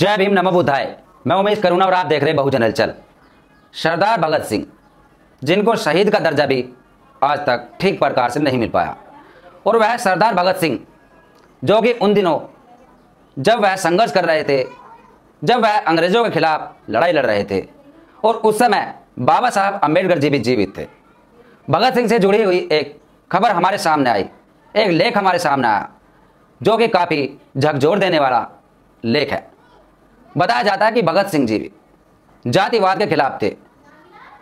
जय भीम नमो बुद्धाय। मैं उमेश करुणा और आप देख रहे बहुजन हलचल। सरदार भगत सिंह, जिनको शहीद का दर्जा भी आज तक ठीक प्रकार से नहीं मिल पाया, और वह सरदार भगत सिंह जो कि उन दिनों जब वह संघर्ष कर रहे थे, जब वह अंग्रेजों के खिलाफ लड़ाई लड़ रहे थे, और उस समय बाबा साहब अम्बेडकर जी भी जीवित थे। भगत सिंह से जुड़ी हुई एक खबर हमारे सामने आई, एक लेख हमारे सामने आया जो कि काफ़ी झकझोर देने वाला लेख है। बताया जाता है कि भगत सिंह जी भी जातिवाद के खिलाफ थे।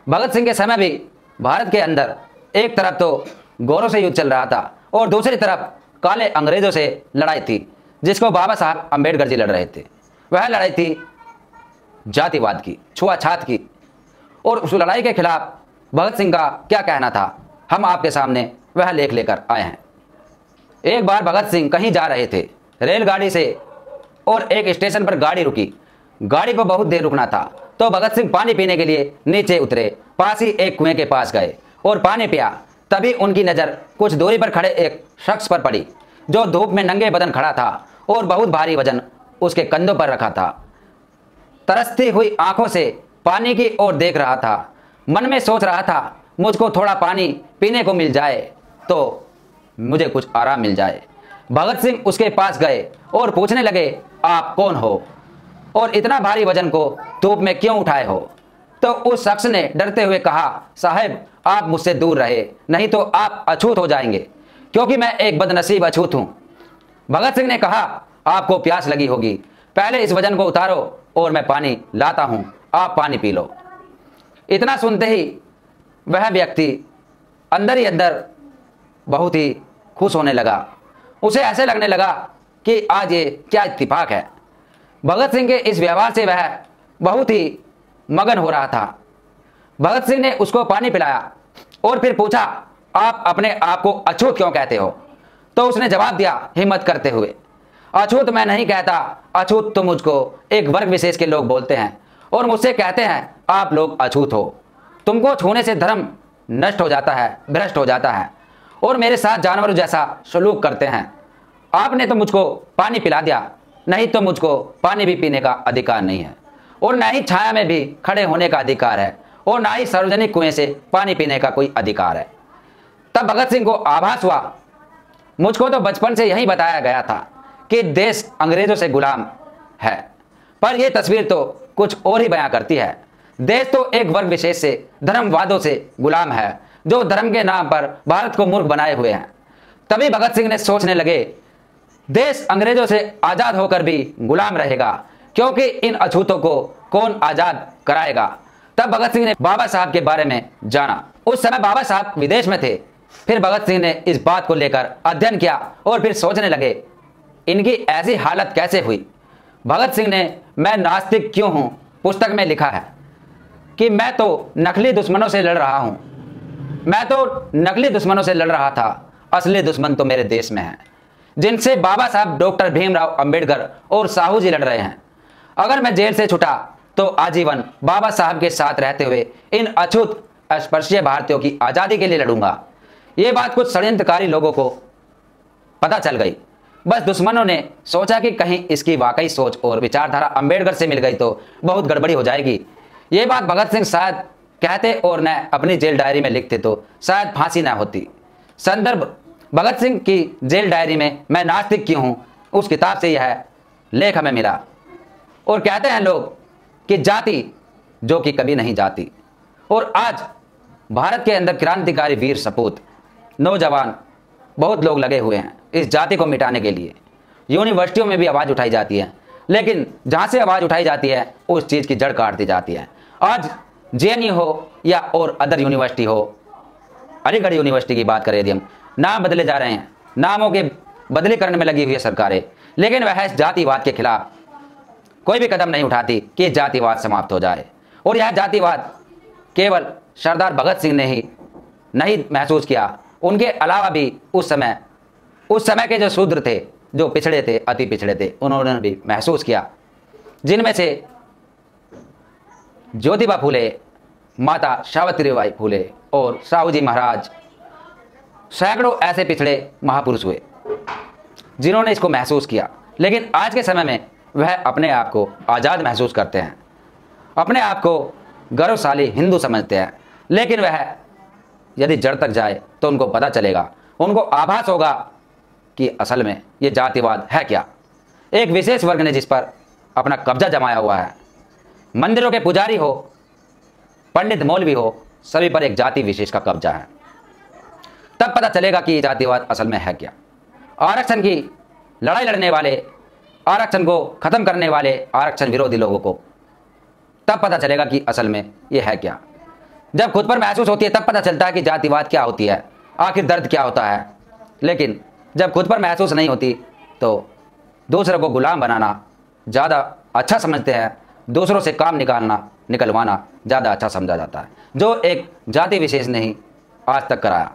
भगत सिंह के समय भी भारत के अंदर एक तरफ तो गोरों से युद्ध चल रहा था और दूसरी तरफ काले अंग्रेजों से लड़ाई थी, जिसको बाबा साहब अम्बेडकर जी लड़ रहे थे। वह लड़ाई थी जातिवाद की, छुआछात की, और उस लड़ाई के खिलाफ भगत सिंह का क्या कहना था, हम आपके सामने वह लेख लेकर आए हैं। एक बार भगत सिंह कहीं जा रहे थे रेलगाड़ी से, और एक स्टेशन पर गाड़ी रुकी। गाड़ी को बहुत देर रुकना था, तो भगत सिंह पानी पीने के लिए नीचे उतरे। पास ही एक कुएं के पास गए और पानी पिया। तभी उनकी नज़र कुछ दूरी पर खड़े एक शख्स पर पड़ी जो धूप में नंगे बदन खड़ा था और बहुत भारी वजन उसके कंधों पर रखा था। तरसती हुई आंखों से पानी की ओर देख रहा था। मन में सोच रहा था, मुझको थोड़ा पानी पीने को मिल जाए तो मुझे कुछ आराम मिल जाए। भगत सिंह उसके पास गए और पूछने लगे, आप कौन हो और इतना भारी वजन को धूप में क्यों उठाए हो? तो उस शख्स ने डरते हुए कहा, साहब आप मुझसे दूर रहे, नहीं तो आप अछूत हो जाएंगे, क्योंकि मैं एक बदनसीब अछूत हूं। भगत सिंह ने कहा, आपको प्यास लगी होगी, पहले इस वजन को उतारो और मैं पानी लाता हूं, आप पानी पी लो। इतना सुनते ही वह व्यक्ति अंदर ही अंदर बहुत ही खुश होने लगा। उसे ऐसे लगने लगा कि आज ये क्या इत्तेफाक है। भगत सिंह के इस व्यवहार से वह बहुत ही मगन हो रहा था। भगत सिंह ने उसको पानी पिलाया और फिर पूछा, आप अपने आप को अछूत क्यों कहते हो? तो उसने जवाब दिया हिम्मत करते हुए, अछूत मैं नहीं कहता, अछूत तो मुझको एक वर्ग विशेष के लोग बोलते हैं और मुझसे कहते हैं आप लोग अछूत हो। तुमको छूने से धर्म नष्ट हो जाता है, भ्रष्ट हो जाता है, और मेरे साथ जानवरों जैसा सलूक करते हैं। आपने तो मुझको पानी पिला दिया, नहीं तो मुझको पानी भी पीने का अधिकार नहीं है, और न ही छाया में भी खड़े होने का अधिकार है, और ना ही सार्वजनिक कुएं से पानी पीने का कोई अधिकार है। तब भगत सिंह को आभास हुआ, मुझको तो बचपन से यही बताया गया था कि देश अंग्रेजों से गुलाम है, पर यह तस्वीर तो कुछ और ही बयां करती है। देश तो एक वर्ग विशेष से, धर्मवादों से गुलाम है, जो धर्म के नाम पर भारत को मूर्ख बनाए हुए हैं। तभी भगत सिंह ने सोचने लगे, देश अंग्रेजों से आजाद होकर भी गुलाम रहेगा, क्योंकि इन अछूतों को कौन आजाद कराएगा। तब भगत सिंह ने बाबा साहब के बारे में जाना। उस समय बाबा साहब विदेश में थे। फिर भगत सिंह ने इस बात को लेकर अध्ययन किया और फिर सोचने लगे, इनकी ऐसी हालत कैसे हुई। भगत सिंह ने मैं नास्तिक क्यों हूं पुस्तक में लिखा है कि मैं तो नकली दुश्मनों से लड़ रहा हूं। मैं तो नकली दुश्मनों से लड़ रहा था, असली दुश्मन तो मेरे देश में है, जिनसे बाबा साहब डॉक्टर भीमराव अंबेडकर और साहू जी लड़ रहे हैं। अगर मैं जेल से छूटा तो आजीवन बाबा साहब के साथ रहते हुए इन अछूत अस्पृश्य भारतीयों की आज़ादी के लिए लड़ूंगा। ये बात कुछ षड्यंत्रकारी लोगों को पता चल गई। बस दुश्मनों ने सोचा कि कहीं इसकी वाकई सोच और विचारधारा अंबेडकर से मिल गई तो बहुत गड़बड़ी हो जाएगी। ये बात भगत सिंह शायद कहते और न अपनी जेल डायरी में लिखते तो शायद फांसी ना होती। संदर्भ भगत सिंह की जेल डायरी में मैं नास्तिक क्यों हूं, उस किताब से यह लेख हमें मिला। और कहते हैं लोग कि जाति जो कि कभी नहीं जाती, और आज भारत के अंदर क्रांतिकारी वीर सपूत नौजवान बहुत लोग लगे हुए हैं इस जाति को मिटाने के लिए। यूनिवर्सिटियों में भी आवाज़ उठाई जाती है, लेकिन जहाँ से आवाज़ उठाई जाती है उस चीज़ की जड़ काट दी जाती है। आज जेएनयू हो या और अदर यूनिवर्सिटी हो, अलीगढ़ यूनिवर्सिटी की बात करें यदि हम, नाम बदले जा रहे हैं, नामों के बदली करने में लगी हुई है सरकारें, लेकिन वह इस जातिवाद के खिलाफ कोई भी कदम नहीं उठाती कि जातिवाद समाप्त हो जाए। और यह जातिवाद केवल सरदार भगत सिंह ने ही नहीं महसूस किया, उनके अलावा भी उस समय के जो शूद्र थे, जो पिछड़े थे, अति पिछड़े थे, उन्होंने भी महसूस किया, जिनमें से ज्योतिबा फूले, माता सावित्रीबाई फूले और साहू जी महाराज, सैकड़ों ऐसे पिछड़े महापुरुष हुए जिन्होंने इसको महसूस किया। लेकिन आज के समय में वह अपने आप को आज़ाद महसूस करते हैं, अपने आप को गौरवशाली हिंदू समझते हैं। लेकिन वह यदि जड़ तक जाए तो उनको पता चलेगा, उनको आभास होगा कि असल में ये जातिवाद है क्या। एक विशेष वर्ग ने जिस पर अपना कब्जा जमाया हुआ है, मंदिरों के पुजारी हो, पंडित मौलवी हो, सभी पर एक जाति विशेष का कब्जा है। तब पता चलेगा कि ये जातिवाद असल में है क्या। आरक्षण की लड़ाई लड़ने वाले, आरक्षण को खत्म करने वाले आरक्षण विरोधी लोगों को तब पता चलेगा कि असल में ये है क्या। जब खुद पर महसूस होती है तब पता चलता है कि जातिवाद क्या होती है, आखिर दर्द क्या होता है। लेकिन जब खुद पर महसूस नहीं होती तो दूसरों को गुलाम बनाना ज़्यादा अच्छा समझते हैं, दूसरों से काम निकलवाना ज़्यादा अच्छा समझा जाता है, जो एक जाति विशेष ने ही आज तक कराया।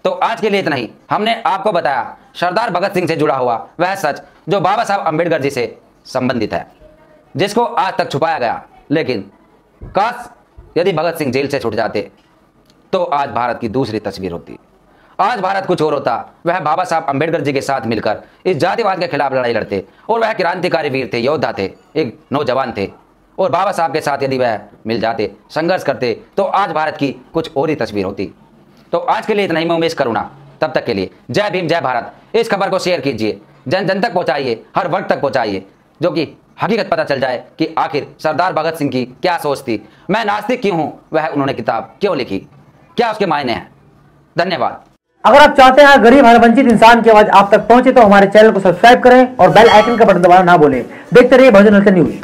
तो आज के लिए इतना ही। हमने आपको बताया सरदार भगत सिंह से जुड़ा हुआ वह सच जो बाबा साहब अम्बेडकर जी से संबंधित है, जिसको आज तक छुपाया गया। लेकिन काश यदि भगत सिंह जेल से छूट जाते तो आज भारत की दूसरी तस्वीर होती, आज भारत कुछ और होता। वह बाबा साहब अम्बेडकर जी के साथ मिलकर इस जातिवाद के खिलाफ लड़ाई लड़ते और वह क्रांतिकारी वीर थे, योद्धा थे, एक नौजवान थे। और बाबा साहब के साथ यदि वह मिल जाते, संघर्ष करते, तो आज भारत की कुछ और ही तस्वीर होती। तो आज के लिए इतना ही। मैं उमेश करुणा, तब तक के लिए जय भीम, जय भारत। इस खबर को शेयर कीजिए, जन जन तक पहुंचाइए, हर वर्ग तक पहुंचाइए, जो कि हकीकत पता चल जाए कि आखिर सरदार भगत सिंह की क्या सोच थी। मैं नास्तिक क्यों हूं, वह उन्होंने किताब क्यों लिखी, क्या उसके मायने हैं। धन्यवाद। अगर आप चाहते हैं गरीब हर वंचित इंसान की आवाज आप तक पहुंचे तो हमारे चैनल को सब्सक्राइब करें और बेल आइकन का बटन दबाना ना भूलें। देखते रहिए बहुजन हलचल न्यूज।